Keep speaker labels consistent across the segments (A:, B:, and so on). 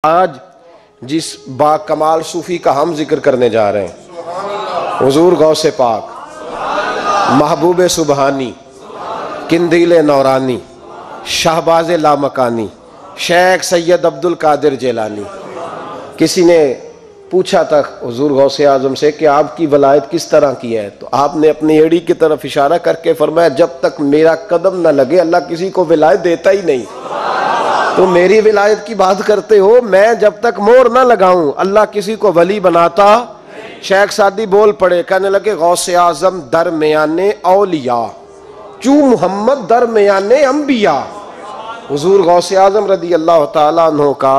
A: आज जिस बाकमाल सूफ़ी का हम जिक्र करने जा रहे हैं, हुजूर गौसे पाक, महबूब सुबहानी, किंदील नौरानी, शाहबाज लामकानी, शेख सैयद अब्दुल कादिर जेलानी। किसी ने पूछा था हुजूर गौसे आजम से कि आपकी वलायत किस तरह की है, तो आपने अपनी एड़ी की तरफ इशारा करके फरमाया, जब तक मेरा कदम न लगे अल्लाह किसी को विलायत देता ही नहीं। तो मेरी विलायत की बात करते हो, मैं जब तक मोहर ना लगाऊं अल्लाह किसी को वली बनाता। शेख सादी बोल पड़े, कहने लगे, गौसे आजम दरमियाने औलिया, चू मोहम्मद दरमियाने अंबिया। हुजूर गौसे आजम रदी अल्लाह ताला अन्हु का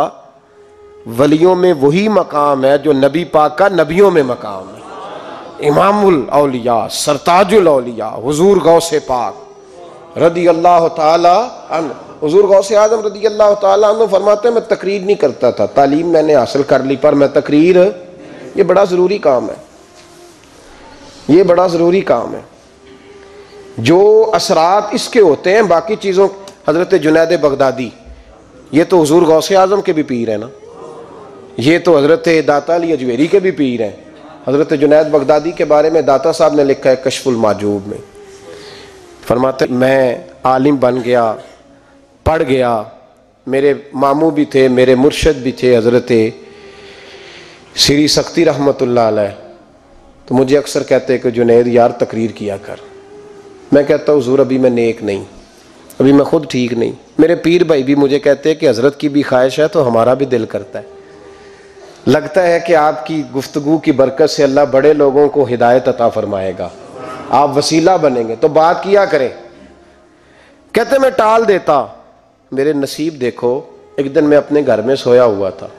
A: वलियों में वही मकाम है जो नबी पाक का नबियों में मकाम है। इमामुल औलिया, सरताजुल औलिया हुजूर गौसे पाक रदी अल्लाह ताला अन्हु। हुजूर गौसे आजम रदी अल्लाह ताला अन्हु फरमाते हैं, मैं तकरीर नहीं करता था, तालीम मैंने हासिल कर ली, पर मैं तकरीर, ये बड़ा ज़रूरी काम है, ये बड़ा ज़रूरी काम है। जो असरात इसके होते हैं बाकी चीज़ों, हज़रत जुनैद बगदादी, ये तो हुजूर गौसे आजम के भी पीर हैं ना, ये तो हज़रत दाता अली अजमेरी के भी पीर हैं। हज़रत जुनैद बगदादी के बारे में दाता साहब ने लिखा है कश्फुल माजूब में, फरमाते मैं आलिम बन गया, पढ़ गया, मेरे मामू भी थे, मेरे मुर्शद भी थे हज़रत सिरी सख्ती रहमतुल्लाह अलैह। तो मुझे अक्सर कहते कि जुनैद यार तकरीर किया कर। मैं कहता हूँ हुजूर अभी मैं नेक नहीं, अभी मैं खुद ठीक नहीं। मेरे पीर भाई भी मुझे कहते हैं कि हज़रत की भी ख्वाहिश है तो हमारा भी दिल करता है। लगता है कि आपकी गुफ्तगू की बरकत से अल्लाह बड़े लोगों को हिदायत अता फरमाएगा, आप वसीला बनेंगे, तो बात किया करें। कहते मैं टाल देता, मेरे नसीब देखो, एक दिन मैं अपने घर में सोया हुआ था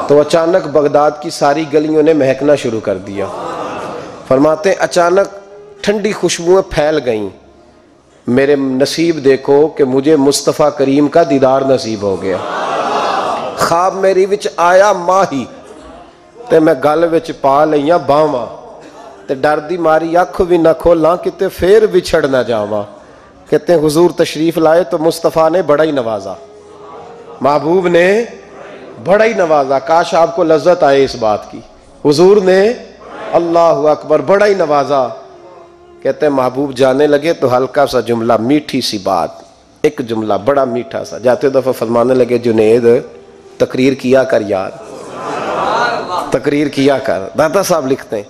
A: तो अचानक बगदाद की सारी गलियों ने महकना शुरू कर दिया। फरमाते अचानक ठंडी खुशबुएं फैल गईं, मेरे नसीब देखो कि मुझे मुस्तफ़ा करीम का दीदार नसीब हो गया। ख्वाब मेरी विच आया माही ते मैं गल विच पा लिया बावां, ते डर दी मारी अख भी ना खोला किते फिर विछड़ ना जावां। कहते हैं हुजूर तशरीफ लाए तो मुस्तफ़ा ने बड़ा ही नवाजा, महबूब ने बड़ा ही नवाजा। काश आपको लज्जत आए इस बात की, हुजूर ने अल्लाह अकबर बड़ा ही नवाजा। कहते हैं महबूब जाने लगे तो हल्का सा जुमला, मीठी सी बात, एक जुमला बड़ा मीठा सा, जाते दफा फरमाने लगे, जुनैद तकरीर किया कर यार, तकरीर किया कर। दाता साहब लिखते हैं,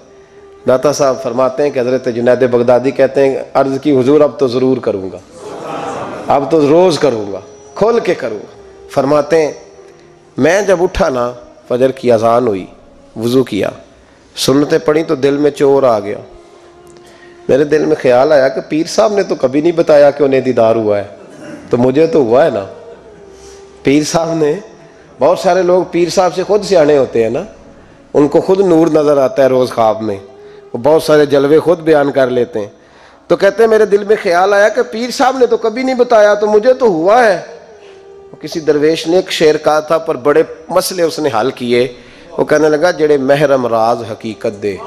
A: दाता साहब फरमाते हैं कि हज़रत जुनैद बगदादी कहते हैं, अर्ज़ की हुजूर अब तो ज़रूर करूँगा, अब तो रोज़ करूँगा, खोल के करूँगा। फरमाते हैं मैं जब उठा ना, फजर की अज़ान हुई, वज़ू किया, सुन्नतें पढ़ी तो दिल में चोर आ गया। मेरे दिल में ख्याल आया कि पीर साहब ने तो कभी नहीं बताया कि उन्हें दीदार हुआ है, तो मुझे तो हुआ है ना। पीर साहब ने, बहुत सारे लोग पीर साहब से खुद सियाने होते हैं ना, उनको खुद नूर नज़र आता है रोज़ ख्वाब में, वो बहुत सारे जलवे खुद बयान कर लेते हैं। तो कहते हैं मेरे दिल में ख्याल आया कि पीर साहब ने तो कभी नहीं बताया, तो मुझे तो हुआ है। किसी दरवेश ने एक शेर कहा था, पर बड़े मसले उसने हल किए। वो कहने लगा, जेड़े महरम राज हकीकत दे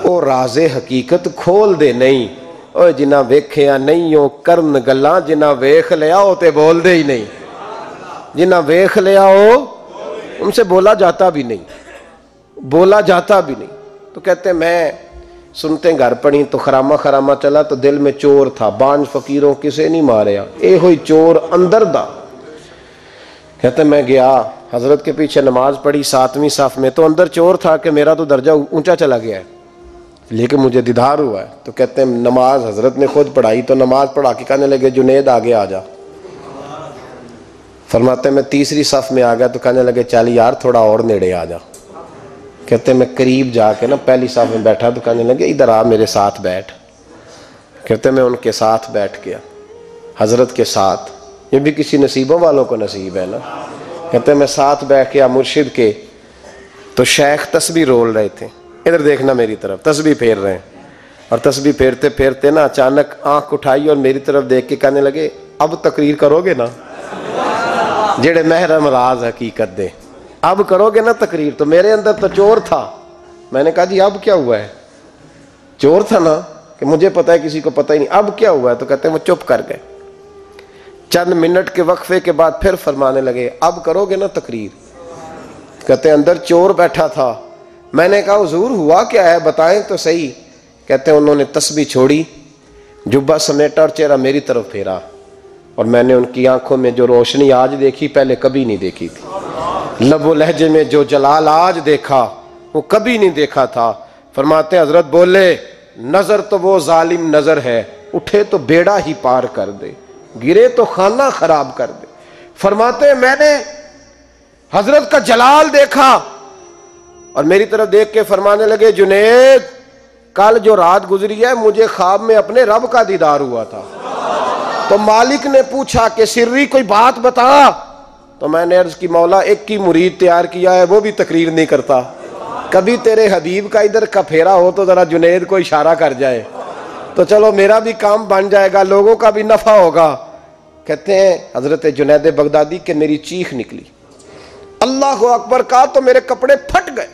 A: ओ राजे हकीकत खोल दे नहीं, और जिन्ना वेख्या नहीं हो करन गल्लां, जिन्ना वेख लिया हो ते बोल दे ही नहीं, जिन्ना वेख लिया हो उनसे बोला जाता भी नहीं, बोला जाता भी नहीं। तो कहते हैं मैं सुनते घर पड़ी तो खरामा खरामा चला तो दिल में चोर था, बांझ फकीरों किसे नहीं मारिया, ए होई चोर अंदर दा। कहते मैं गया हजरत के पीछे नमाज पढ़ी 7वीं साफ में, तो अंदर चोर था कि मेरा तो दर्जा ऊंचा चला गया है, लेकिन मुझे दीदार हुआ है। तो कहते हैं नमाज हजरत ने खुद पढ़ाई, तो नमाज पढ़ा के कहने लगे, जुनैद आगे आ जा। फरमाते मैं तीसरी सफ में आ गया तो कहने लगे, चल यार थोड़ा और नेड़े आ जा। कहते मैं करीब जाके ना पहली साफ में बैठा तो कहने लगे, इधर आ मेरे साथ बैठ। कहते मैं उनके साथ बैठ गया, हजरत के साथ। ये भी किसी नसीबों वालों को नसीब है ना। कहते मैं साथ बैठ गया मुर्शिद के, तो शेख तस्बीह रोल रहे थे, इधर देखना मेरी तरफ, तस्बीह फेर रहे हैं, और तस्बीह फेरते फेरते ना अचानक आंख उठाई और मेरी तरफ देख के कहने लगे, अब तकरीर करोगे ना, जेड़े महरम राज हकीकत दे, अब करोगे ना तकरीर। तो मेरे अंदर तो चोर था, मैंने कहा जी अब क्या हुआ है, चोर था ना कि मुझे पता है किसी को पता ही नहीं, अब क्या हुआ है। तो कहते हैं वो चुप कर गए। चंद मिनट के वक्फे के बाद फिर फरमाने लगे, अब करोगे ना तकरीर? कहते अंदर चोर बैठा था। मैंने कहा हुजूर हुआ क्या है, बताएं तो सही। कहते उन्होंने तस्बीह छोड़ी, जुब्बा समेटा और चेहरा मेरी तरफ फेरा, और मैंने उनकी आंखों में जो रोशनी आज देखी पहले कभी नहीं देखी थी। लबो लहजे में जो जलाल आज देखा वो कभी नहीं देखा था। फरमाते हजरत बोले, नजर तो वो जालिम नजर है, उठे तो बेड़ा ही पार कर दे, गिरे तो खाना खराब कर दे। फरमाते मैंने हजरत का जलाल देखा और मेरी तरफ देख के फरमाने लगे, जुनैद कल जो रात गुजरी है मुझे ख्वाब में अपने रब का दीदार हुआ था। तो मालिक ने पूछा कि सिर्री कोई बात बता। तो मैंने अर्ज की, मौला एक की मुरीद तैयार किया है, वो भी तकरीर नहीं करता। कभी तेरे हबीब का इधर का फेरा हो तो जरा जुनैद को इशारा कर जाए तो चलो मेरा भी काम बन जाएगा, लोगों का भी नफा होगा। कहते हैं हजरत जुनैद बगदादी के मेरी चीख निकली, अल्लाह अकबर का, तो मेरे कपड़े फट गए।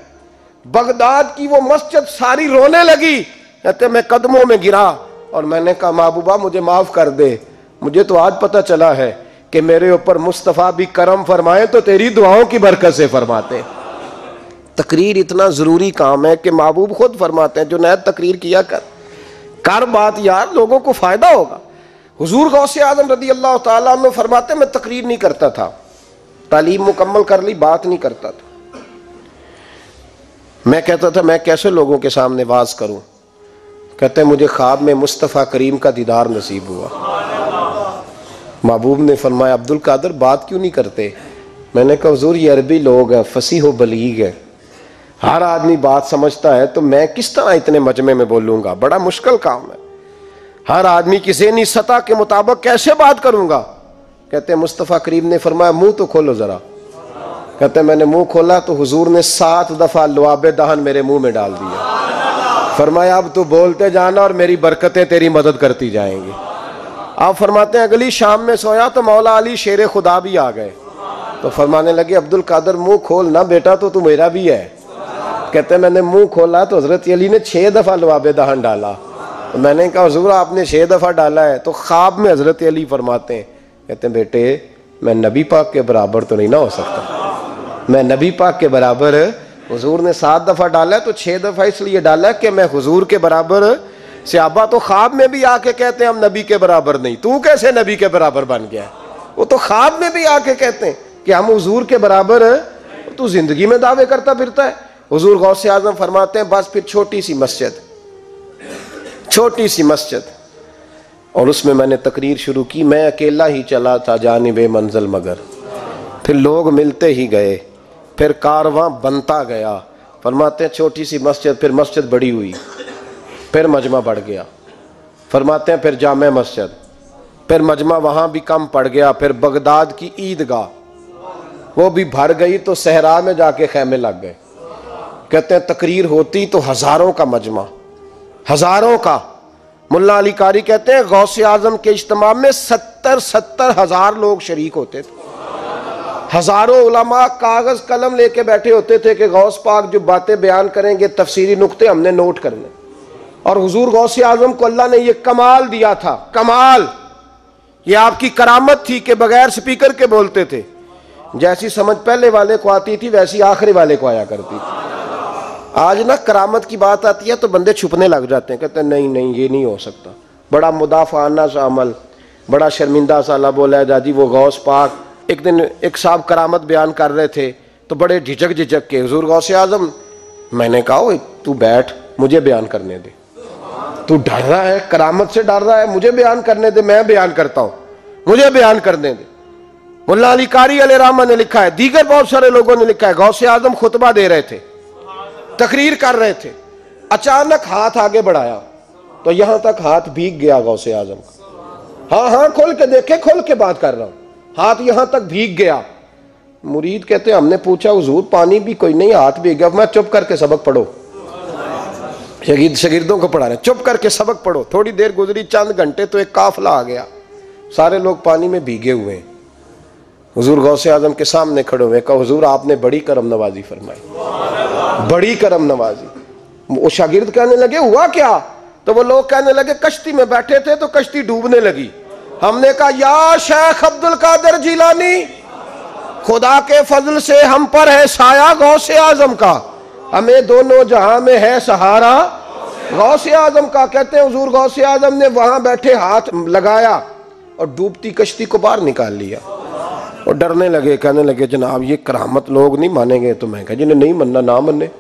A: बगदाद की वो मस्जिद सारी रोने लगी। कहते मैं कदमों में गिरा और मैंने कहा, महबूबा मुझे माफ कर दे, मुझे तो आज पता चला है कि मेरे ऊपर मुस्तफ़ा भी करम फरमाए तो तेरी दुआओं की बरकत से फरमाते। तकरीर इतना जरूरी काम है कि महबूब खुद फरमाते हैं, जुनैद तकरीर किया कर बात यार, लोगों को फायदा होगा। हुजूर गौसे आजम रदी अल्लाह ताला अन्हु फरमाते मैं तकरीर नहीं करता था, तालीम मुकम्मल कर ली, बात नहीं करता था। मैं कहता था मैं कैसे लोगों के सामने वाज करूं। कहते मुझे ख्वाब में मुस्तफ़ा करीम का दीदार नसीब हुआ। महबूब ने फरमाया, अब्दुल कादर बात क्यों नहीं करते? मैंने कहा हुजूर ये अरबी लोग हैं, फसीह व बलीग है, हर आदमी बात समझता है, तो मैं किस तरह इतने मजमे में बोलूंगा, बड़ा मुश्किल काम है। हर आदमी की ज़हनी सतह के मुताबिक कैसे बात करूंगा। कहते मुस्तफ़ा करीम ने फरमाया मुंह तो खोलो जरा। कहते मैंने मुंह खोला तो हुजूर ने 7 दफा लुआबे दहन मेरे मुंह में डाल दिया। फरमाया अब तू बोलते जाना और मेरी बरकतें तेरी मदद करती जाएंगी। आप फरमाते हैं अगली शाम में सोया तो मौला अली शेर खुदा भी आ गए। तो फरमाने लगे अब्दुल कादर मुंह खोल ना बेटा, तो तू मेरा भी है। कहते मैंने मुंह खोला तो हजरत अली ने 6 दफा लुआबे दहन डाला। तो मैंने कहा हुजूर आपने 6 दफा डाला है। तो ख्वाब में हजरत अली फरमाते हैं, कहते हैं बेटे मैं नबी पाक के बराबर तो नहीं ना हो सकता, मैं नबी पाक के बराबर, हुजूर ने 7 दफा डाला है तो 6 दफा इसलिए डाला कि मैं हुजूर के बराबर। सहाबा तो ख्वाब में भी आके कहते हैं हम नबी के बराबर नहीं, तू कैसे नबी के बराबर बन गया? वो तो ख्वाब में भी आके कहते हैं कि हम हुजूर के बराबर, तू जिंदगी में दावे करता फिरता है। हुजूर गौसे आजम फरमाते हैं बस फिर छोटी सी मस्जिद और उसमें मैंने तकरीर शुरू की। मैं अकेला ही चला था जानिबे मंजिल मगर, फिर लोग मिलते ही गए, फिर कारवां बनता गया। फरमाते हैं छोटी सी मस्जिद, फिर मस्जिद बड़ी हुई, फिर मजमा बढ़ गया। फरमाते हैं फिर जामे मस्जिद, फिर मजमा वहाँ भी कम पड़ गया, फिर बगदाद की ईदगाह वो भी भर गई तो सहरा में जाके खैमे लग गए। कहते हैं तकरीर होती तो हजारों का मजमा, हजारों का। मुल्ला अली कारी कहते हैं गौसे आजम के इज्तिमा में 70 हजार लोग शरीक होते थे। हजारों उलमा कागज कलम लेके बैठे होते थे कि गौस पाक जो बातें बयान करेंगे तफसीरी नुक्ते हमने नोट करने। और हुजूर गौसे आजम को अल्लाह ने यह कमाल दिया था, कमाल, ये आपकी करामत थी कि बगैर स्पीकर के बोलते थे। जैसी समझ पहले वाले को आती थी वैसी आखिरी वाले को आया करती थी। आज ना करामत की बात आती है तो बंदे छुपने लग जाते हैं, कहते हैं नहीं नहीं ये नहीं हो सकता, बड़ा मुदाफाना सा अमल, बड़ा शर्मिंदा सा ला बोला है दादी। वो गौस पाक एक दिन एक साहब करामत बयान कर रहे थे तो बड़े झिझक के हुजूर गौसे आजम, मैंने कहा तू बैठ मुझे बयान करने दे, तू डर रहा है, करामत से डर रहा है, मुझे बयान करने दे, मैं बयान करता हूँ, मुझे बयान करने दे। मुल्ला अली कारी अलैहि रहमत ने लिखा है, दीगर बहुत सारे लोगों ने लिखा है, गौसे आजम खुतबा दे रहे थे, तकरीर कर रहे थे, अचानक हाथ आगे बढ़ाया तो यहां तक हाथ भीग गया गौसे आजम का। हाँ हाँ खोल के देखे, खोल के बात कर रहा हूं, हाथ यहां तक भीग गया। मुरीद कहते हमने पूछा हुजूर पानी भी कोई नहीं, हाथ भीग गया। मैं चुप करके सबक पढ़ो, शगिर्दों को पढ़ा रहे, चुप करके सबक पढ़ो। थोड़ी देर गुजरी, चंद घंटे तो एक काफिला आ गया, सारे लोग पानी में भीगे हुए हैं। हुजूर गौसे आजम के सामने खड़े हुए, कहा हुजूर आपने बड़ी करम नवाजी फरमाई, बड़ी करम नवाजी। वो शागिर्द कहने लगे हुआ क्या? तो वो लोग कहने लगे कश्ती में बैठे थे तो कश्ती डूबने लगी, हमने कहा या शेख अब्दुल कादिर जिलानी, खुदा के फजल से हम पर है साया गौसे आजम का, हमें दोनों जहां में है सहारा गौसे आजम का। कहते हैं हुजूर गौसे आजम ने वहां बैठे हाथ लगाया और डूबती कश्ती को बाहर निकाल लिया और डरने लगे, कहने लगे जनाब ये करामत लोग नहीं मानेंगे। तो मैं कहा जिन्हें नहीं मानना ना माने।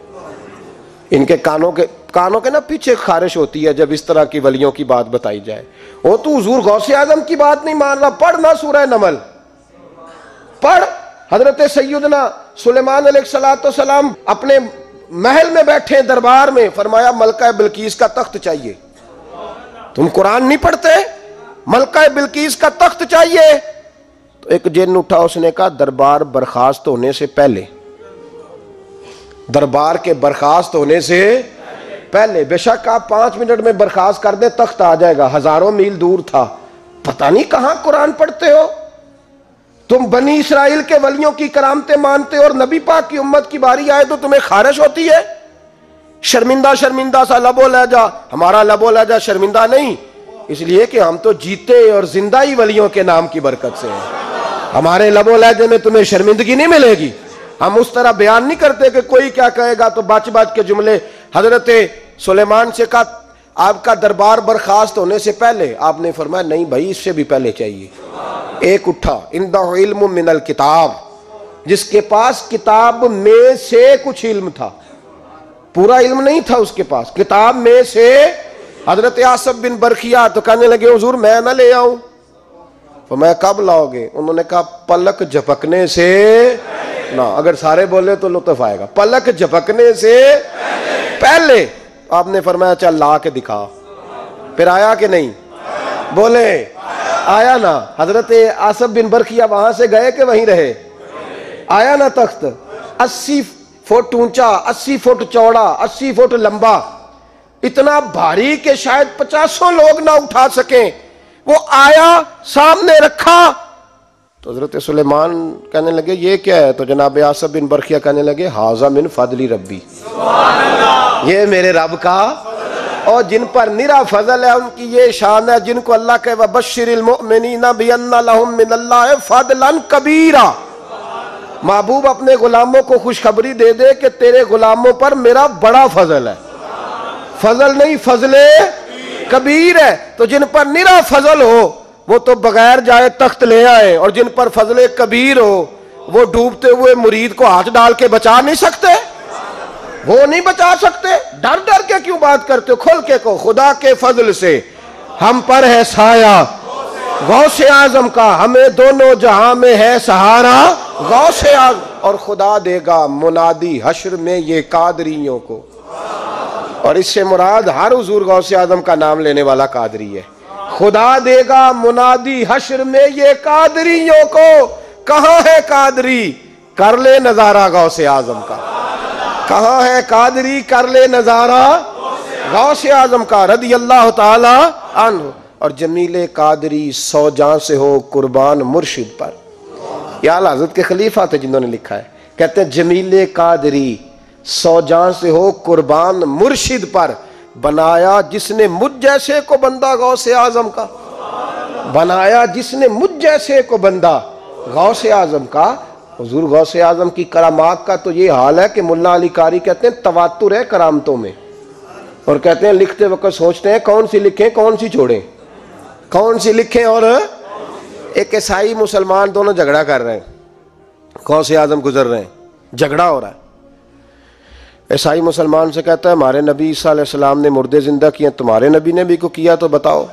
A: इनके कानों के ना पीछे खारिश होती है जब इस तरह की वलियों की बात बताई जाए। वो तू हुजूर गौसे आजम की बात नहीं मान रहा, पढ़ ना सूरह नमल पढ़। हजरत सैयदना सुलेमान अलैहिस्सलाम अपने महल में बैठे दरबार में, फरमाया मलका बिल्कीस का तख्त चाहिए। तुम कुरान नहीं पढ़ते, मलका बिल्कीस का तख्त चाहिए। तो एक जिन उठा, उसने कहा दरबार बर्खास्त होने से पहले, दरबार के बर्खास्त होने से पहले, बेशक आप 5 मिनट में बर्खास्त कर दे तख्त आ जाएगा, हजारों मील दूर था। पता नहीं कहां कुरान पढ़ते हो तुम। बनी इसराइल के वलियों की करामतें मानते हो और नबी पाक की उम्मत की बारी आए तो तुम्हें खारिश होती है। शर्मिंदा शर्मिंदा सा लबो लहजा। हमारा लबो लहजा शर्मिंदा नहीं, इसलिए कि हम तो जीते और जिंदा ही वलियों के नाम की बरकत से हैं। हमारे लबो लहजे में तुम्हें शर्मिंदगी नहीं मिलेगी। हम उस तरह बयान नहीं करते कि कोई क्या कहेगा तो बाच बाच के जुमले। हजरत सुलेमान से कहा आपका दरबार बर्खास्त होने से पहले, आपने फरमाया नहीं भाई इससे भी पहले चाहिए। एक उठा, इंदहु इल्म मिनल किताब, जिसके पास किताब में से कुछ इल्म था, पूरा इल्म नहीं था उसके पास, किताब में से। हजरत आसफ बिन बरखिया तो कहने लगे हुजूर मैं ना ले आऊं। तो मैं कब लाओगे? उन्होंने कहा पलक झपकने से ना। अगर सारे बोले तो लुत्फ आएगा। पलक झपकने से पहले। आपने फरमाया चल ला के दिखा। फिर आया कि नहीं? बोले आया ना। हजरत आसफ बिन बरखिया वहां से गए कि वहीं रहे? आया ना तख्त। 80 फुट ऊंचा, 80 फुट चौड़ा, 80 फुट लंबा, इतना भारी कि शायद 50 लोग ना उठा सकें। वो आया, सामने रखा तो हजरत सुलेमान कहने लगे ये क्या है? तो जनाब आसफ बिन बरखिया कहने लगे हाजा मिन फजली रब्बी, ये मेरे रब का, और जिन पर निरा फजल है उनकी ये शान है, जिनको अल्लाह के वबश्शिरिल मुमिनीना बिअन्ना लहुम मिनल्लाहि फदलन कबीरा। महबूब अपने गुलामों को खुशखबरी दे दे कि तेरे गुलामों पर मेरा बड़ा फजल है। फजल नहीं, फजले कबीर है। तो जिन पर निरा फजल हो वो तो बगैर जाए तख्त ले आए, और जिन पर फजले कबीर हो वो डूबते हुए मुरीद को हाथ डाल के बचा नहीं सकते। वो नहीं बचा सकते। डर डर के क्यों बात करते हो? खोल के को खुदा के फजल से हम पर है साया गौसे आजम का, हमें दोनों जहां में है सहारा गौसे आजम। और खुदा देगा मुनादी हश्र में ये कादरियों को। और इससे मुराद हर हुजूर गौसे आजम का नाम लेने वाला कादरी है। खुदा देगा मुनादी हश्र में ये कादरियों को। कहां है कादरी? कर ले नजारा गौसे आजम का। कहां है कादरी? कर ले नजारा गौसे आजम का रदी अल्लाह ताला अन्हु। और जमीले कादरी 100 जान से हो कुर्बान मुर्शिद पर। या आला हज़रत के खलीफा थे जिन्होंने लिखा है, कहते हैं जमीले कादरी 100 जान से हो कुर्बान मुर्शिद पर, बनाया जिसने मुझ जैसे को बंदा गौसे आजम का। बनाया जिसने मुझ जैसे को बंदा गौसे आजम का। हुजूर गौसे आजम की करामात का तो ये हाल है कि मुल्ला अली कारी कहते हैं तवातुर है करामतों में, और कहते हैं लिखते वक्त सोचते हैं कौन सी लिखें कौन सी छोड़ें, कौन सी लिखें। और एक ईसाई मुसलमान दोनों झगड़ा कर रहे हैं, गौसे आजम गुजर रहे हैं, झगड़ा हो रहा है। ईसाई मुसलमान से कहता है हमारे नबी ईसा अलैहिस्सलाम ने मुर्दे जिंदा किए, तुम्हारे नबी ने भी को किया तो बताओ।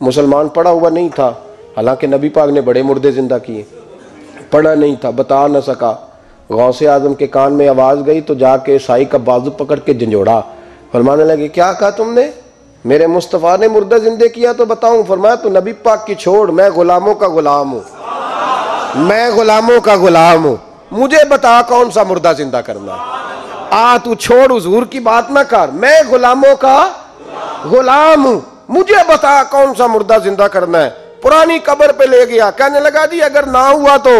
A: मुसलमान पढ़ा हुआ नहीं था, हालांकि नबी पाक ने बड़े मुर्दे जिंदा किए, पढ़ा नहीं था, बता न सका। गौसे आजम के कान में आवाज़ गई तो जाके ईसाई का बाजू पकड़ के झंझोड़ा। फरमाने लगे क्या कहा तुमने? मेरे मुस्तफ़ा ने मुर्दा जिंदे किया तो बताऊं? फरमाया तो नबी पाक की छोड़, मैं गुलामों का गुलाम हूँ, मैं गुलामों का गुलाम हूँ, मुझे बता कौन सा मुर्दा जिंदा करना है। तू छोड़ हुजूर की बात ना कर, मैं गुलामों का गुलाम हूँ, मुझे बता कौन सा मुर्दा जिंदा करना है। पुरानी कब्र पे ले गया, कहने लगा जी अगर ना हुआ तो?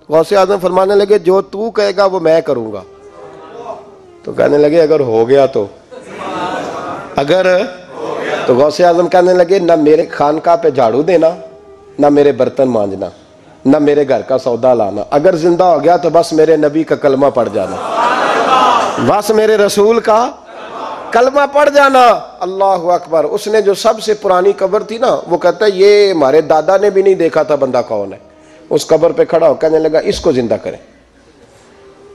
A: गौसे आजम फरमाने लगे जो तू कहेगा वो मैं करूंगा। तो कहने लगे अगर हो गया तो? अगर तो गौसे आजम कहने लगे, ना मेरे खानका पे झाड़ू देना, ना मेरे बर्तन मांजना, ना मेरे घर का सौदा लाना। अगर जिंदा हो गया तो बस मेरे नबी का कलमा पढ़ जाना, बस मेरे रसूल का कलमा पढ़ जाना। अल्लाह अकबर। उसने जो सबसे पुरानी कब्र थी ना, वो कहता है ये हमारे दादा ने भी नहीं देखा था बंदा कौन है। उस कब्र पे खड़ा हो कहने लगा इसको जिंदा करें।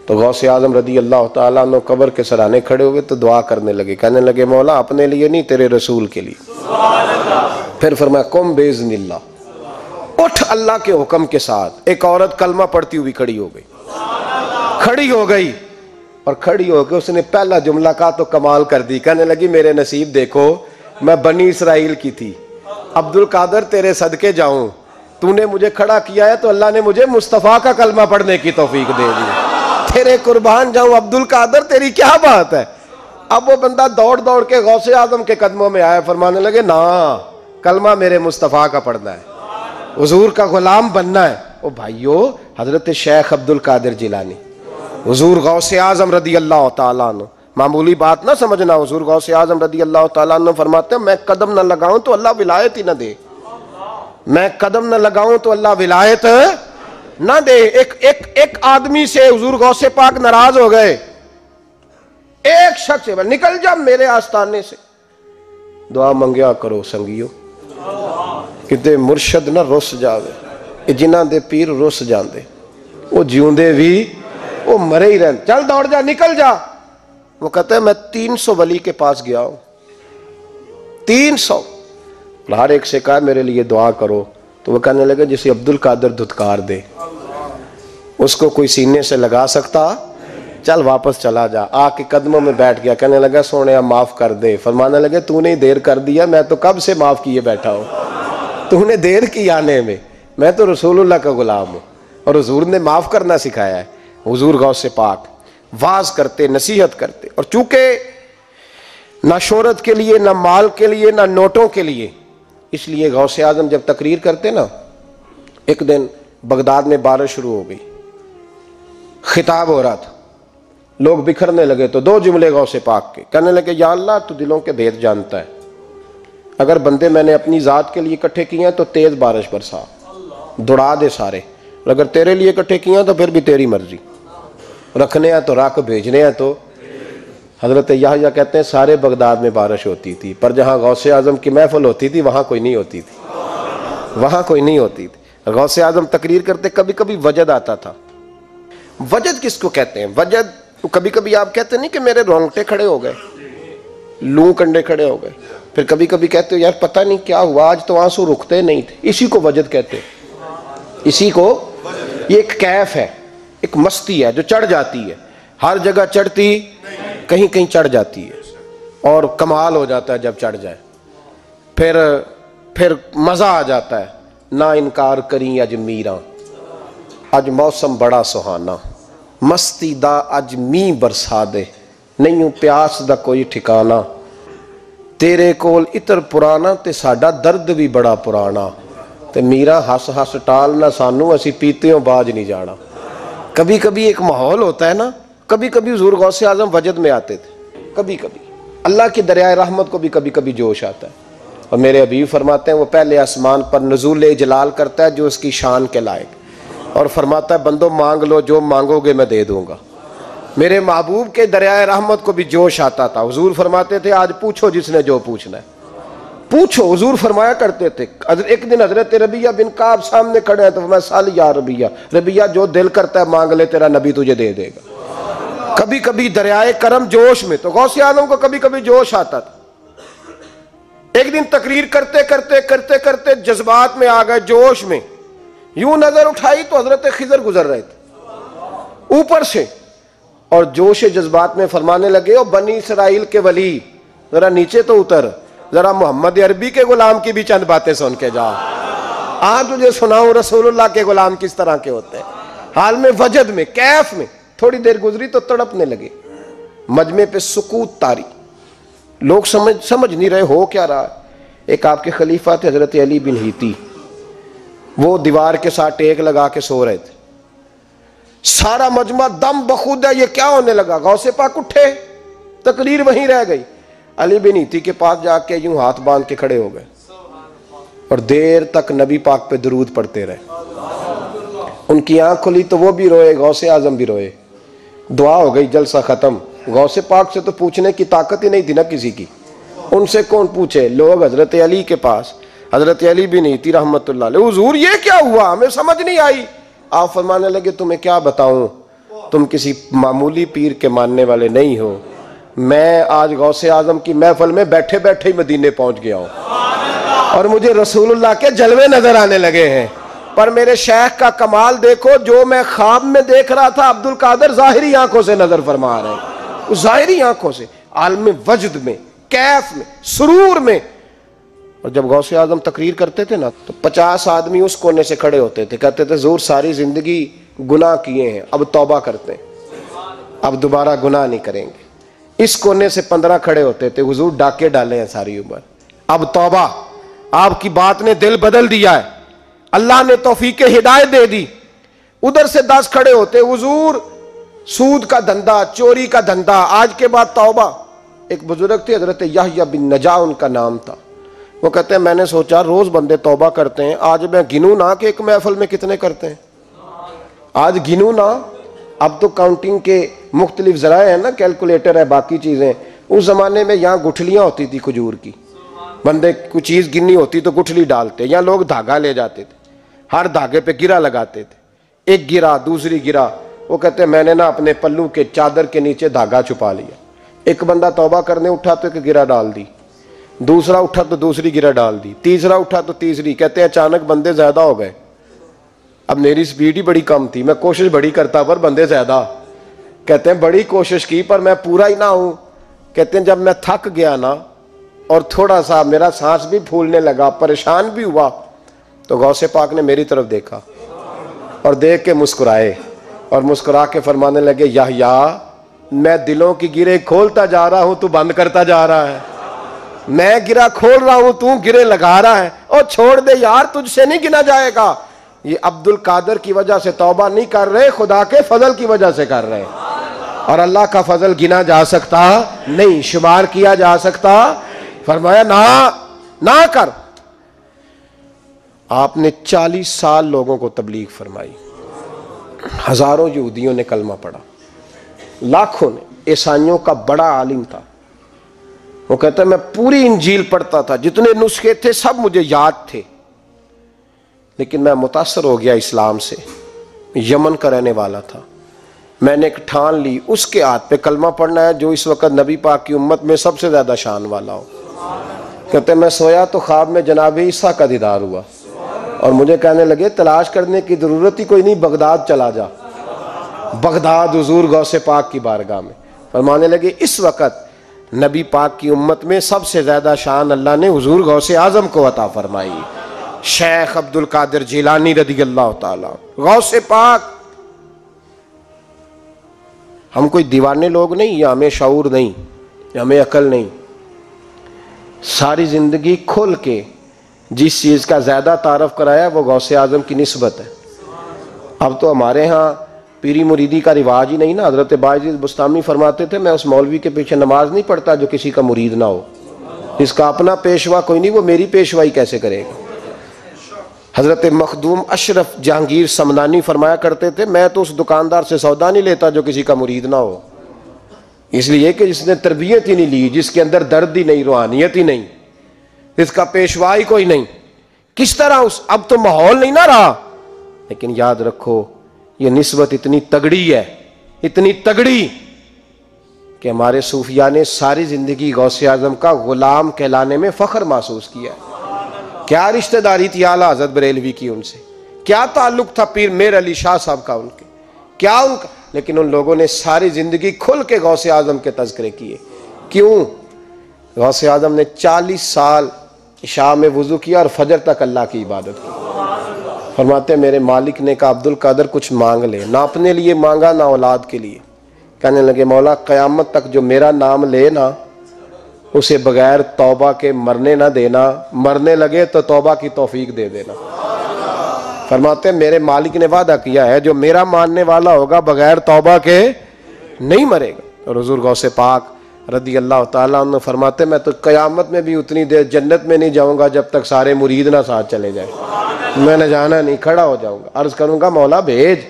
A: तो गौसे आजम रदी अल्लाह ताला अन्हु कब्र के सराहने खड़े हुए तो दुआ करने लगे, कहने लगे मौला अपने लिए नहीं, तेरे रसूल के लिए। फिर फरमाया कुम बेइज़्निल्लाह, उठ अल्लाह के हुक्म के साथ। एक औरत कलमा पढ़ती हुई खड़ी हो गई, खड़ी हो गई, और खड़ी होकर उसने पहला जुमला कहा तो कमाल कर दी। कहने लगी मेरे नसीब देखो, मैं बनी इसराइल की थी, अब्दुल कादर तेरे सदके जाऊं, तूने मुझे खड़ा किया है तो अल्लाह ने मुझे मुस्तफ़ा का कलमा पढ़ने की तौफीक दे दी। तेरे कुर्बान जाऊं अब्दुल कादर, तेरी क्या बात है। अब वो बंदा दौड़ दौड़ के गौसे आजम के कदमों में आया, फरमाने लगे ना कलमा मेरे मुस्तफ़ा का पढ़ना है, हुजूर का गुलाम बनना है। ओ भाइयों, हजरत शेख अब्दुल कादिर जिलानी, हुजूर गौसे आजम रदी अल्लाह ताला अन्हु, मामूली बात ना समझना। हुजूर गौसे आजम रदी अल्लाह ताला अन्हु फरमाते हैं मैं कदम न लगाऊं तो अल्लाह विलायत ही ना दे, मैं कदम न लगाऊं तो अल्लाह विलायत ना दे। एक आदमी से हुजूर गौसे पाक नाराज हो गए, एक शख्स से, निकल जा मेरे आस्थाने से। दुआ मंगया करो संगियो, किते मुर्शद ना रुस जावे, जिन्हां दे पीर रुस जाते वो जिउंदे भी वो मरे ही रहते। चल दौड़ जा, निकल जा। वो कहता है मैं 300 वली के पास गया हूं, 300, हर एक से कहा मेरे लिए दुआ करो। तो वो कहने लगे जिसे अब्दुल कादर धुतकार दे उसको कोई सीने से लगा सकता, चल वापस चला जा। आके कदमों में बैठ गया, कहने लगा सोने माफ कर दे। फरमाने लगे तूने देर कर दिया, मैं तो कब से माफ किए बैठा हूं, तूने देर की आने में, मैं तो रसूलुल्लाह का गुलाम हूं और हुजूर ने माफ करना सिखाया है। हुजूर गौसे पाक वाज करते, नसीहत करते, और चूंकि ना शोहरत के लिए, ना माल के लिए, ना नोटों के लिए, इसलिए गौसे आजम जब तकरीर करते ना, एक दिन बगदाद में बारिश शुरू हो गई, खिताब हो रहा था, लोग बिखरने लगे। तो दो जुमले गौसे पाक के, कहने लगे या अल्लाह तू दिलों के भेद जानता है, अगर बंदे मैंने अपनी जात के लिए इकट्ठे किए हैं तो तेज बारिश बरसा, दौड़ा दे सारे, और अगर तेरे लिए इकट्ठे किए हैं तो फिर भी तेरी मर्जी, रखने हैं तो रख, भेजने हैं तो। हजरत याहया कहते हैं सारे बगदाद में बारिश होती थी, पर जहाँ गौसे आजम की महफिल होती थी वहाँ कोई नहीं होती थी, वहाँ कोई नहीं होती थी। गौसे आजम तकरीर करते कभी कभी वजद आता था। वजद किसको कहते हैं? वजद कभी कभी आप कहते नहीं कि मेरे रोंगटे खड़े हो गए, लू कंडे खड़े हो गए, फिर कभी कभी कहते हो यार पता नहीं क्या हुआ आज तो आंसू रुकते नहीं थे, इसी को वजद कहते हैं। इसी को, ये एक कैफ है, एक मस्ती है जो चढ़ जाती है, हर जगह चढ़ती, कहीं कहीं चढ़ जाती है, और कमाल हो जाता है जब चढ़ जाए, फिर मजा आ जाता है। ना इनकार करी अज मीरा, अज मौसम बड़ा सुहाना, मस्ती दा अज मींह बरसा दे, नहीं प्यास दा कोई ठिकाना, तेरे कोल इतर पुराना ते साडा दर्द भी बड़ा पुराना, ते मीरा हस हस टाल ना सानू असी पीतियों बाज नहीं जाना। कभी कभी एक माहौल होता है ना, कभी कभी हुजूर गौसे आजम वजद में आते थे, कभी कभी अल्लाह की दरियाए रहमत को भी कभी कभी जोश आता है। और मेरे हबीब फरमाते हैं वो पहले आसमान पर नज़ूल जलाल करता है जो उसकी शान के लायक, और फरमाता है बंदो मांग लो जो मांगोगे मैं दे दूंगा। मेरे महबूब के दरियाए रहमत को भी जोश आता था। हुजूर फरमाते थे आज पूछो जिसने जो पूछना है, पूछो। हुजूर फरमाया करते थे। एक दिन हजरत रबिया बिन काब सामने खड़े हैं तो मैं साल या रबिया, रबिया जो दिल करता है मांग ले, तेरा नबी तुझे दे देगा। कभी कभी दरियाए करम जोश में, तो गौसे आजम को कभी कभी जोश आता था। एक दिन तकरीर करते करते करते करते जज्बात में आ गए, जोश में, यूं नजर उठाई तो हजरत खिजर गुजर रहे थे ऊपर से, और जोश जज्बात में फरमाने लगे ओ बनी इसराइल के वली जरा नीचे तो उतर, जरा मोहम्मद अरबी के गुलाम की भी चंद बातें सुन के जा, आज तुझे सुनाऊं रसूलुल्लाह के गुलाम किस तरह के होते हैं। हाल में वजद में, कैफ में, थोड़ी देर गुजरी तो तड़पने लगे। मजमे पे सुकूत तारी, लोग समझ नहीं रहे हो क्या रहा। एक आपके खलीफा थे हजरत अली बिन हीती, वो दीवार के साथ टेक लगा के सो रहे थे। सारा मजमा दम बखूद है, ये क्या होने लगा। गौसे पाक उठे, तकरीर वहीं रह गई। अली बिन ईती के पास जाके यूं हाथ बांध के खड़े हो गए और देर तक नबी पाक पे दुरूद पढ़ते रहे। उनकी आंख खुली तो वो भी रोए, गौसे आजम भी रोए। दुआ हो गई, जलसा खत्म। गौसे पाक से तो पूछने की ताकत ही नहीं थी ना किसी की, उनसे कौन पूछे। लोग हजरत अली के पास, हजरत अली बिन ईती रहमतुल्लाह अलैह, हुजूर ये क्या हुआ, हमें समझ नहीं आई। आप फरमाने लगे तुम्हें क्या बताऊं, तुम किसी मामूली पीर के मानने वाले नहीं हो। मैं आज गौसे आजम की महफिल में बैठे बैठे ही मदीने पहुंच गया हूं और मुझे रसूलुल्लाह के जलवे नजर आने लगे हैं। पर मेरे शेख का कमाल देखो, जो मैं ख्वाब में देख रहा था अब्दुल कादिर ज़ाहिरी आंखों से नजर फरमा रहे हैं, ज़ाहिरी आंखों से, आलम वजद में, कैफ में, सुरूर में। और जब गौसे आजम तकरीर करते थे ना तो 50 आदमी उस कोने से खड़े होते थे, कहते थे ज़रूर सारी जिंदगी गुनाह किए हैं, अब तौबा करते हैं, अब दोबारा गुनाह नहीं करेंगे। इस कोने से 15 खड़े होते थे, हुजूर डाके डाले हैं सारी उम्र, अब तौबा, आपकी बात ने दिल बदल दिया है, अल्लाह ने तौफीक हिदायत दे दी। उधर से 10 खड़े होते, हुजूर सूद का धंधा, चोरी का धंधा, आज के बाद तौबा। एक बुजुर्ग थे हजरत यहया बिन नजा उनका नाम था, वो कहते हैं मैंने सोचा रोज बंदे तौबा करते हैं, आज मैं गिनूं ना कि एक महफिल में कितने करते हैं, आज गिनूं ना। अब तो काउंटिंग के मुख्तलिफ जराए हैं ना, कैलकुलेटर है, बाकी चीजें। उस जमाने में यहाँ गुठलियां होती थी खजूर की, बंदे कुछ चीज गिननी होती तो गुठली डालते, या लोग धागा ले जाते थे, हर धागे पे गिरा लगाते थे, एक गिरा दूसरी गिरा। वो कहते मैंने ना अपने पल्लू के चादर के नीचे धागा छुपा लिया। एक बंदा तौबा करने उठा तो एक गिरा डाल दी, दूसरा उठा तो दूसरी गिरा डाल दी, तीसरा उठा तो तीसरी। कहते हैं अचानक बंदे ज्यादा हो गए, अब मेरी स्पीड ही बड़ी कम थी, मैं कोशिश बड़ी करता पर बंदे ज्यादा। कहते हैं बड़ी कोशिश की पर मैं पूरा ही ना हूं। कहते हैं जब मैं थक गया ना और थोड़ा सा मेरा सांस भी फूलने लगा, परेशान भी हुआ, तो गौसे पाक ने मेरी तरफ देखा और देख के मुस्कुराए और मुस्कुरा के फरमाने लगे यहया मैं दिलों की गिरे खोलता जा रहा हूं, तू बंद करता जा रहा है। मैं गिरा खोल रहा हूं, तू गिरे लगा रहा है। और छोड़ दे यार, तुझसे नहीं गिना जाएगा। ये अब्दुल कादिर की वजह से तौबा नहीं कर रहे, खुदा के फजल की वजह से कर रहे। और अल्लाह का फजल गिना जा सकता नहीं, शुमार किया जा सकता। फरमाया ना ना कर। आपने 40 साल लोगों को तबलीग फरमाई, हजारों यहूदियों ने कलमा पढ़ा, लाखों ने। ईसाइयों का बड़ा आलिम था, वो कहता है मैं पूरी इंजील पढ़ता था, जितने नुस्खे थे सब मुझे याद थे, लेकिन मैं मुतासर हो गया इस्लाम से। यमन का रहने वाला था, मैंने एक ठान ली उसके हाथ पे कलमा पढ़ना है जो इस वक्त नबी पाक की उम्मत में सबसे ज्यादा शान वाला हो। कहते मैं सोया तो ख्वाब में जनाब ईसा का दीदार हुआ और मुझे कहने लगे तलाश करने की जरूरत ही कोई नहीं, बगदाद चला जा। बगदाद हुजूर गौसे पाक की बारगाह में फरमाने लगे इस वक्त नबी पाक की उम्मत में सबसे ज्यादा शान अल्लाह ने हुजूर गौसे आजम को अता फरमाई, शेख अब्दुल कादिर जिलानी रदी अल्लाह ताला। गौसे पाक, हम कोई दीवाने लोग नहीं, या हमें शऊर नहीं, या हमें अकल नहीं। सारी जिंदगी खुल के जिस चीज का ज्यादा तारफ कराया वो गौसे आजम की निस्बत है। अब तो हमारे यहाँ पीरी मुरीदी का रिवाज ही नहीं ना। हजरत बायजीद बुस्तामी फरमाते थे मैं उस मौलवी के पीछे नमाज नहीं पढ़ता जो किसी का मुरीद ना हो, जिसका अपना पेशवा कोई नहीं वो मेरी पेशवाई कैसे करेगा। हजरत मखदूम अशरफ जहांगीर समदानी फरमाया करते थे मैं तो उस दुकानदार से सौदा नहीं लेता जो किसी का मुरीद ना हो, इसलिए कि जिसने तरबियत ही नहीं ली, जिसके अंदर दर्द ही नहीं, रूहानियत ही नहीं, इसका पेशवा ही कोई नहीं। किस तरह उस, अब तो माहौल नहीं ना रहा। लेकिन याद रखो ये निस्बत इतनी तगड़ी है, इतनी तगड़ी कि हमारे सूफिया ने सारी जिंदगी गौसे आजम का गुलाम कहलाने में फख्र महसूस किया। क्या रिश्तेदारी थी आला हज़रत बरेलवी की उनसे, क्या ताल्लुक था पीर मेर अली शाह साहब का उनके, क्या उनका, लेकिन उन लोगों ने सारी जिंदगी खुल के गौसे आजम के तज़किरे किए। क्यों? गौसे आजम ने 40 साल इशा में वुजू किया और फजर तक अल्लाह की इबादत की। फरमाते मेरे मालिक ने कहा अब्दुल कादिर कुछ मांग ले, ना अपने लिए मांगा ना औलाद के लिए। कहने लगे मौला क़यामत तक जो मेरा नाम ले ना उसे बगैर तौबा के मरने ना देना, मरने लगे तो तौबा की तौफीक दे देना। फरमाते मेरे मालिक ने वादा किया है जो मेरा मानने वाला होगा बगैर तौबा के नहीं मरेगा। और हुजूर गौसे पाक रदी अल्लाह ताला अन्हु फरमाते मैं तो क़यामत में भी उतनी देर जन्नत में नहीं जाऊंगा जब तक सारे मुरीद ना साथ चले जाए। मैंने जाना नहीं, खड़ा हो जाऊंगा, अर्ज करूंगा मौला भेज।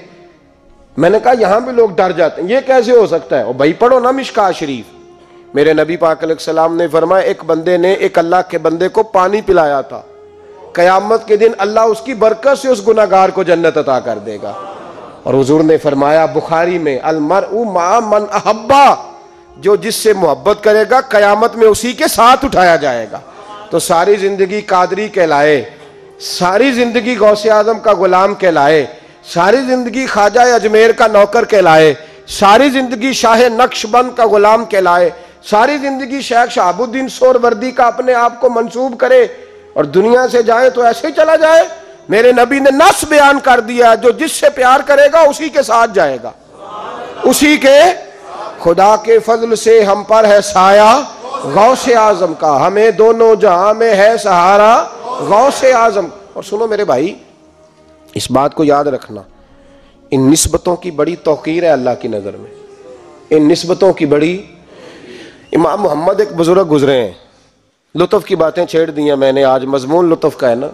A: मैंने कहा यहाँ भी लोग डर जाते हैं, ये कैसे हो सकता है? और भाई पढ़ो ना मिशका शरीफ, मेरे नबी पाक अलैहिस्सलाम ने फरमाया एक बंदे ने एक अल्लाह के बंदे को पानी पिलाया था, क़यामत के दिन अल्लाह उसकी बरकत से उस गुनाहगार को जन्नत अता कर देगा। और हुजूर ने फरमाया बुखारी में, अलमरउ मा मन अहब्बा, जो जिससे मोहब्बत करेगा क़यामत में उसी के साथ उठाया जाएगा। तो सारी जिंदगी कादरी कहलाए, सारी जिंदगी गौसे आजम का गुलाम कहलाए, सारी जिंदगी ख्वाजा अजमेर का नौकर कहलाए, सारी जिंदगी शाह नक्शबंद का गुलाम कहलाए, सारी जिंदगी शेख शहाबुद्दीन सोहरवर्दी का अपने आप को मंसूब करे और दुनिया से जाए तो ऐसे ही चला जाए? मेरे नबी ने नस बयान कर दिया, जो जिससे प्यार करेगा उसी के साथ जाएगा, उसी के। खुदा के फजल से हम पर है साया गौसे आजम का, हमें दोनों जहां में है सहारा गौसे आजम। और सुनो मेरे भाई, इस बात को याद रखना, इन निस्बतों की बड़ी तौकीर है अल्लाह की नज़र में, इन निस्बतों की बड़ी। इमाम मोहम्मद एक बुजुर्ग गुजरे हैं, लुत्फ की बातें छेड़ दी हैं मैंने, आज मजमून लुत्फ का है ना।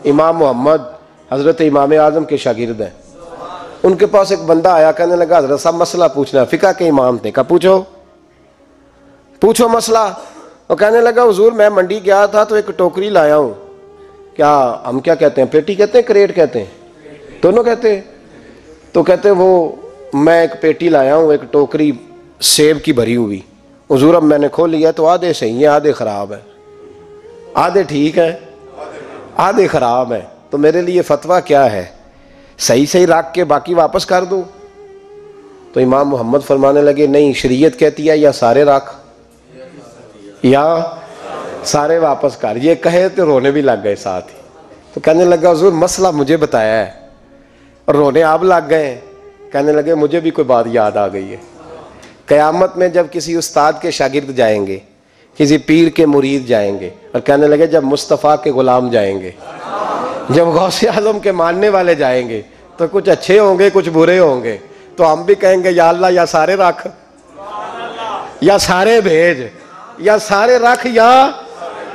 A: इमाम मोहम्मद हज़रत इमाम आज़म के शागिर्द हैं। उनके पास एक बंदा आया, कहने लगा हज़रत साहब मसला पूछना है, फ़िक़ह के इमाम थे। कहा पूछो पूछो मसला। और कहने लगा हुजूर मैं मंडी गया था तो एक टोकरी लाया हूँ, क्या हम क्या कहते हैं, पेटी कहते हैं क्रेट कहते हैं, दोनों कहते हैं? तो कहते वो मैं एक पेटी लाया हूँ, एक टोकरी सेब की भरी हुई। हुजूर अब मैंने खोल लिया तो आधे सही है आधे ख़राब है, आधे ठीक है आधे ख़राब है, तो मेरे लिए फतवा क्या है, सही सही रख के बाकी वापस कर दूं? तो इमाम मोहम्मद फरमाने लगे नहीं, शरीयत कहती है या सारे रख या सारे वापस कर। ये कहे तो रोने भी लग गए साथ ही। तो कहने लगा हुजूर मसला मुझे बताया है, और रोने आप लग गए। कहने लगे मुझे भी कोई बात याद आ गई है। क़यामत में जब किसी उस्ताद के शागिर्द जाएंगे, किसी पीर के मुरीद जाएंगे, और कहने लगे जब मुस्तफ़ा के गुलाम जाएंगे, जब गौसे आज़म के मानने वाले जाएंगे, तो कुछ अच्छे होंगे कुछ बुरे होंगे, तो हम भी कहेंगे या अल्लाह या सारे रख या सारे भेज या सारे रख या।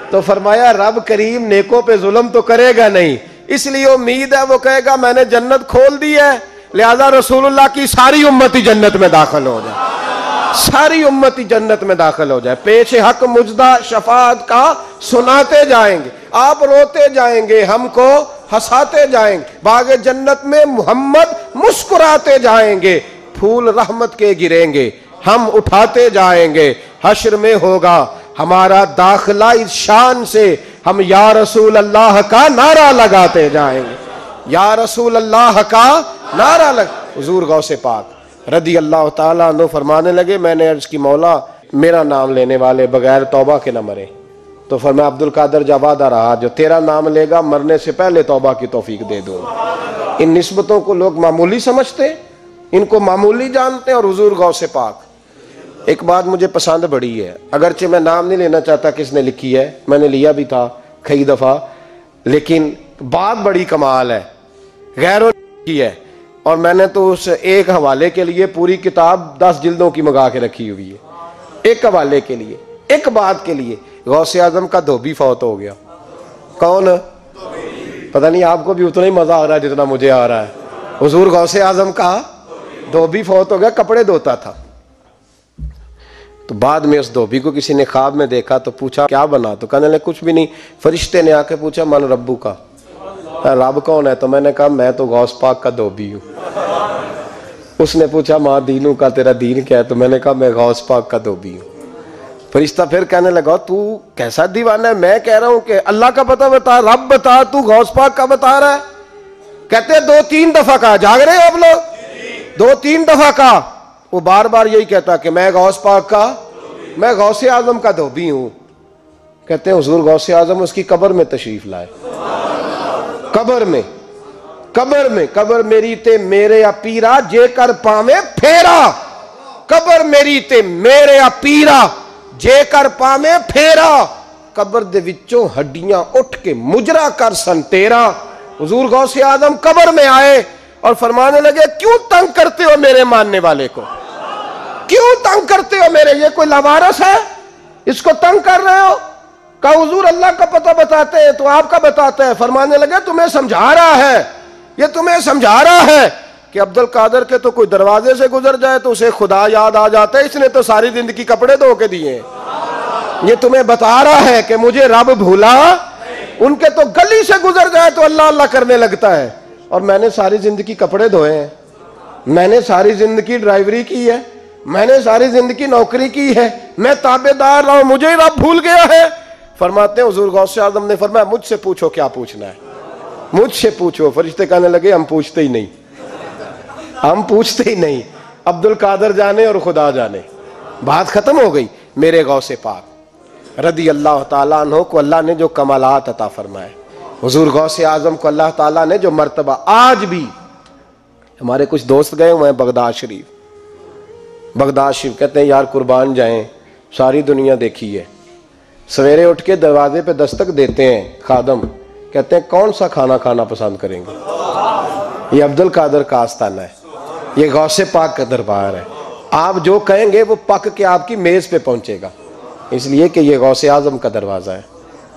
A: तो फरमाया रब करीम नेकों पे जुल्म तो करेगा नहीं, इसलिए उम्मीद है वो कहेगा मैंने जन्नत खोल दी है, लिहाजा रसूलुल्लाह की सारी उम्मत ही जन्नत में दाखिल हो जाए, सारी उम्मत ही जन्नत में दाखिल हो जाए। पेश हक मुजदा शफाअत का सुनाते जाएंगे, आप रोते जाएंगे, हमको हंसाते जाएंगे, बागे जन्नत में मोहम्मद मुस्कुराते जाएंगे, फूल रहमत के गिरेंगे, हम उठाते जाएंगे। हश्र में होगा हमारा दाखिला, इस शान से हम या रसूल अल्लाह का नारा लगाते जाएंगे, या रसूल अल्लाह का नारा लग। हुजूर गौसे पाक रदी अल्लाह ताला अन्हु फरमाने लगे मैंने अर्ज की मौला मेरा नाम लेने वाले बगैर तौबा के न मरे। तो फरमाया अब्दुल कादर जवादा रहा, जो तेरा नाम लेगा मरने से पहले तौबा की तौफीक दे दूंगा। इन निस्बतों को लोग मामूली समझते, इनको मामूली जानते हैं। और हुजूर गौसे पाक, एक बात मुझे पसंद बड़ी है, अगरचे मैं नाम नहीं लेना चाहता किसने लिखी है, मैंने लिया भी था कई दफ़ा, लेकिन बात बड़ी कमाल है, गैरों ने की है। और मैंने तो उस एक हवाले के लिए पूरी किताब 10 जिल्दों की मंगा के रखी हुई है, एक हवाले के लिए, एक बात के लिए। गौसे आजम का धोबी फौत हो गया। कौन? पता नहीं, आपको भी उतना ही मजा आ रहा है जितना मुझे आ रहा है। हुजूर गौसे आजम का धोबी फौत हो गया, कपड़े धोता था। तो बाद में उस धोबी को किसी ने ख्वाब में देखा, तो पूछा क्या बना? तो कहने लगे कुछ भी नहीं। फरिश्ते ने आके पूछा मन रब्बू का, रब कौन है? तो मैंने कहा मैं तो गौस पाक का धोबी हूँ। उसने पूछा माँ दीनू का, तेरा दीन क्या है? तो मैंने कहा मैं गौस पाक का धोबी हूँ। फरिश्ता फिर कहने लगा तू कैसा दीवाना है, मैं कह रहा हूं कि अल्लाह का पता बता, रब बता, तू गौस पाक का बता रहा है। कहते 2-3 दफा कहा, जाग रहे हो आप लोग? 2-3 दफा कहा। वो बार बार यही कहता कि मैं गौस पाक का, मैं गौसे आजम का धोबी हूं। कहते हैं हुजूर गौसे आजम उसकी कब्र में तशरीफ लाए, कब्र में, कब्र में, कब्र मेरी ते मेरे आ पीरा जे कर पावे फेरा, कब्र मेरी ते मेरे आ पीरा जे कर पावे फेरा, कब्र दे विचों हड्डियां उठ के मुजरा कर सन तेरा। हुजूर गौसे आजम कब्र में आए और फरमाने लगे क्यों तंग करते हो मेरे मानने वाले को, क्यों तंग करते हो मेरे, ये कोई लावारस है, इसको तंग कर रहे हो? कहा हुजूर अल्लाह का पता बताते हैं तो आपका बताते हैं। फरमाने लगे तुम्हें समझा रहा है, ये तुम्हें समझा रहा है कि अब्दुल कादर के तो कोई दरवाजे से गुजर जाए तो उसे खुदा याद आ जाता है, इसने तो सारी जिंदगी कपड़े धो के दिए। ये तुम्हें बता रहा है कि मुझे रब भूला, उनके तो गली से गुजर जाए तो अल्लाह अल्लाह करने लगता है, और मैंने सारी जिंदगी कपड़े धोए हैं, मैंने सारी जिंदगी ड्राइवरी की है, मैंने सारी जिंदगी नौकरी की है, मैं ताबेदार रहा हूं, मुझे ही रब भूल गया है। फरमाते हैं हुजूर गौसे आजम ने फरमाया मुझसे पूछो क्या पूछना है, मुझसे पूछो। फरिश्ते कहने लगे हम पूछते ही नहीं, हम पूछते ही नहीं, अब्दुल कादर जाने और खुदा जाने, बात खत्म हो गई। मेरे गौसे पाक रदी अल्लाह ताला अन्हु को अल्लाह ने जो कमालात अता फरमाए, हुजूर गौसे आजम को अल्लाह ताला ने जो मर्तबा, आज भी हमारे कुछ दोस्त गए हुए हैं बगदाद शरीफ, बगदाद शरीफ कहते हैं यार कुर्बान जाएं, सारी दुनिया देखी है। सवेरे उठ के दरवाजे पे दस्तक देते हैं खादम, कहते हैं कौन सा खाना खाना पसंद करेंगे। ये अब्दुल कादर का आस्ताना है, ये गौसे पाक का दरबार है, आप जो कहेंगे वो पक के आपकी मेज पे पहुंचेगा, इसलिए कि ये गौसे आजम का दरवाजा है,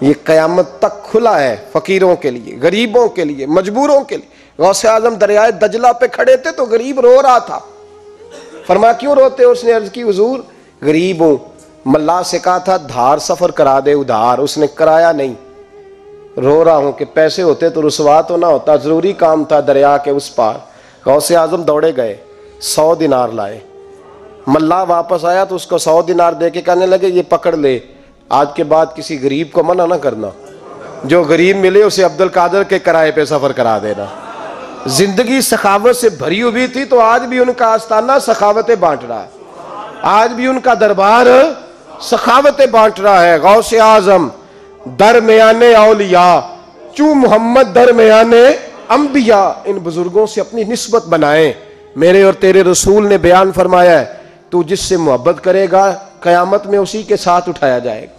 A: ये कयामत तक खुला है फकीरों के लिए, गरीबों के लिए, मजबूरों के लिए। गौसे आजम दरियाए दजला पे खड़े थे तो गरीब रो रहा था, फरमा क्यों रोते? उसने अर्ज की हुजूर गरीब हूं, मल्लाह से कहा था धार सफर करा दे उधार, उसने कराया नहीं, रो रहा हूं कि पैसे होते तो रुसवा तो ना होता, जरूरी काम था दरिया के उस पार। गौसे आजम दौड़े गए, 100 दिनार लाए, मल्लाह वापस आया तो उसको 100 दिनार दे के कहने लगे ये पकड़ ले, आज के बाद किसी गरीब को मना ना करना, जो गरीब मिले उसे अब्दुल कादर के किराए पे सफर करा देना। जिंदगी सखावत से भरी हुई थी तो आज भी उनका आस्ताना सखावतें बांट रहा है, आज भी उनका दरबार सखावतें बांट रहा है। गौसे आजम दरमियाने औलिया चू मोहम्मद दरमियाने अंबिया, इन बुजुर्गों से अपनी निस्बत बनाए। मेरे और तेरे रसूल ने बयान फरमाया है तू जिससे मोहब्बत करेगा कयामत में उसी के साथ उठाया जाएगा।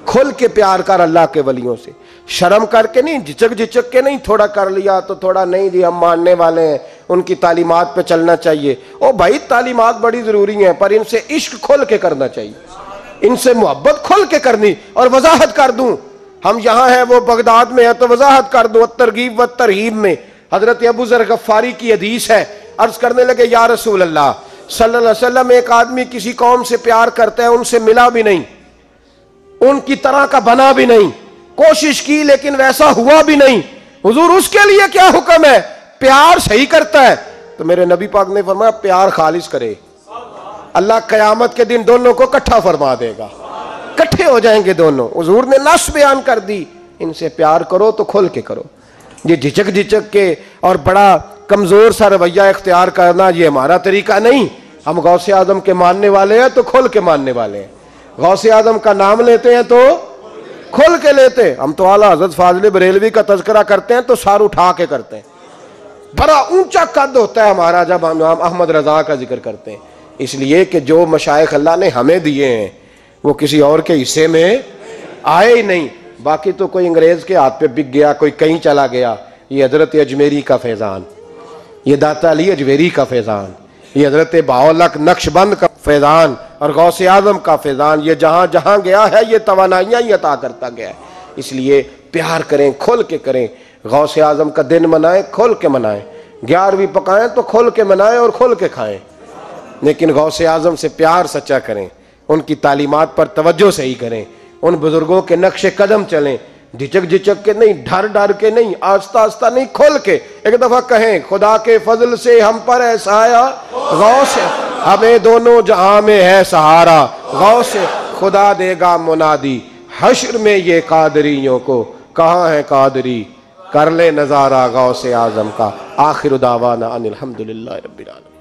A: खुल के प्यार कर अल्लाह के वलियों से, शर्म करके नहीं, झिझक झिझक के नहीं, थोड़ा कर लिया तो थोड़ा नहीं जी हम मानने वाले हैं, उनकी तालीमात पे चलना चाहिए। ओ भाई तालीमात बड़ी जरूरी है पर इनसे इश्क खोल के करना चाहिए, इनसे मोहब्बत खोल के करनी। और वजाहत कर दूं, हम यहाँ हैं वो बगदाद में है तो वजाहत कर दूं, तरगीब व तरहीब में हजरत अबू ज़र गफ़ारी की हदीस है, अर्ज करने लगे या रसूल अल्लाह सल्लल्लाहु अलैहि वसल्लम एक आदमी किसी कौम से प्यार करता है, उनसे मिला भी नहीं, उनकी तरह का बना भी नहीं, कोशिश की लेकिन वैसा हुआ भी नहीं, हुजूर उसके लिए क्या हुक्म है? प्यार सही करता है तो मेरे नबी पाक ने फरमाया प्यार खालिस करे, अल्लाह कयामत के दिन दोनों को इकट्ठा फरमा देगा, इकट्ठे हो जाएंगे दोनों। हुजूर ने नस बयान कर दी, इनसे प्यार करो तो खोल के करो, ये झिझक झिझक के और बड़ा कमजोर सा रवैया इख्तियार करना ये हमारा तरीका नहीं। हम गौसे आजम के मानने वाले हैं तो खोल के मानने वाले हैं, गौसे आजम का नाम लेते हैं तो खोल के लेते हैं। हम तो आला हजरत फाजिल बरेलवी का तज़किरा करते हैं तो सार उठा के करते हैं, बड़ा ऊंचा कद होता है हमारा जब हम अहमद रजा का जिक्र करते हैं, इसलिए कि जो मशाइख अल्लाह ने हमें दिए हैं वो किसी और के हिस्से में आए ही नहीं। बाकी तो कोई अंग्रेज के हाथ पे बिक गया, कोई कहीं चला गया। ये हजरत अजमेरी का फैज़ान, ये दाता अली अजमेरी का फैज़ान, ये हजरत बाउलक नक्शबंद का फैज़ान और गौसे आजम का फैज़ान, ये जहाँ जहाँ गया है ये तवानाइयाँ ही अता करता गया है। इसलिए प्यार करें, खोल के करें, गौसे आजम का दिन मनाएं, खोल के मनाएं, 11वीं पकाएं तो खोल के मनाएं और खोल के खाएं, लेकिन गौसे आजम से प्यार सच्चा करें, उनकी तालीमात पर तवज्जो सही करें, उन बुजुर्गों के नक्शे कदम चलें, झिझक झिझक के नहीं, डर डर के नहीं, आस्ता आस्ता नहीं, खोल के। एक दफा कहें खुदा के फजल से हम पर है साया, गौस हमें दोनों जहां में है सहारा, गौस खुदा देगा मुनादी हश्र में ये कादरियों को, कहाँ है कादरी कर ले नजारा गौसे आजम का। आखिर दावाना अनिल हम्दुलिल्लाहि रब्बिल आलमीन।